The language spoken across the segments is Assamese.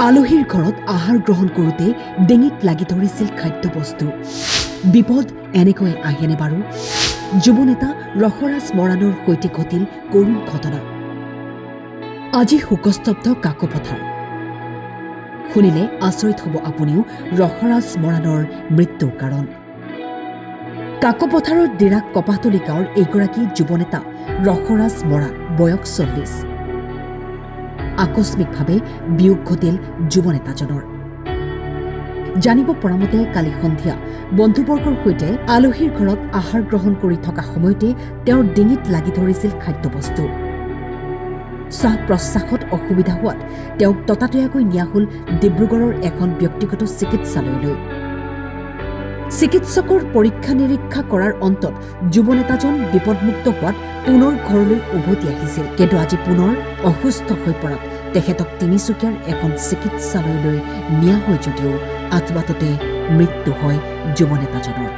আলহীৰ ঘৰত আহাৰ গ্ৰহণ কৰোঁতে ডিঙিত লাগি ধৰিছিল খাদ্যবস্তু। বিপদ এনেকৈ আহেনে বাৰু? যুৱনেতা ৰসৰাজ মৰাণৰ সৈতে ঘটিল কৰুণ ঘটনা। আজি শোকস্তব্ধ কাকপথাৰ। শুনিলে আচৰিত হ'ব আপুনিও ৰসৰাজ মৰাণৰ মৃত্যুৰ কাৰণ। কাকপথাৰৰ ডিৰাক কপাহতলী গাঁৱৰ এইগৰাকী যুৱনেতা ৰসৰাজ মৰাণ, বয়স 40। আকস্মিকভাৱে বিয়োগ ঘটিল যুৱনেতাজনৰ। জানিব পৰা মতে কালি সন্ধিয়া বন্ধুবৰ্গৰ সৈতে আলহীৰ ঘৰত আহাৰ গ্ৰহণ কৰি থকা সময়তে তেওঁৰ ডিঙিত লাগি ধৰিছিল খাদ্যবস্তু। শ্বাস প্ৰশ্বাসত অসুবিধা হোৱাত তেওঁক ততাতৈয়াকৈ নিয়া হ'ল ডিব্ৰুগড়ৰ এখন ব্যক্তিগত চিকিৎসালয়লৈ। চিকিৎসকৰ পৰীক্ষা নিৰীক্ষা কৰাৰ অন্তত যুৱনেতাজন বিপদমুক্ত হোৱাত পুনৰ ঘৰলৈ উভতি আহিছিল। কিন্তু আজি পুনৰ অসুস্থ হৈ পৰাত তেখেতক তিনিচুকীয়াৰ এখন চিকিৎসালয়লৈ নিয়া হয় যদিও আচবাটতে মৃত্যু হয় যুৱনেতাজনৰ।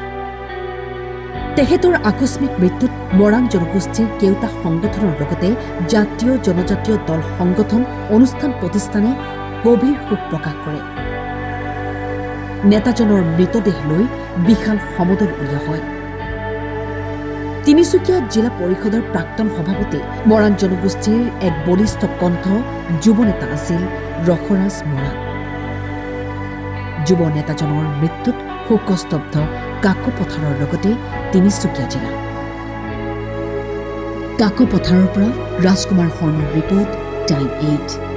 তেখেতৰ আকস্মিক মৃত্যুত মৰাণ জনগোষ্ঠীৰ কেওটা সংগঠনৰ লগতে জাতীয় জনজাতীয় দল সংগঠন, অনুষ্ঠান প্ৰতিষ্ঠানে গভীৰ শোক প্ৰকাশ কৰে। নেতাজনৰ মৃতদেহ লৈ বিশাল সমদল উলিওৱা হয়। তিনিচুকীয়া জিলা পৰিষদৰ প্ৰাক্তন সভাপতি, মৰাণ জনগোষ্ঠীৰ এক বলিষ্ঠ কণ্ঠ যুৱনেতা আছিল ৰসৰাজ মৰাণ। যুৱ নেতাজনৰ মৃত্যুত শোকস্তব্ধ কাকপথাৰৰ লগতে তিনিচুকীয়া জিলা। কাকপথাৰৰ পৰা ৰাজকুমাৰ শৰ্মাৰ ৰিপৰ্ট, টাইম 8।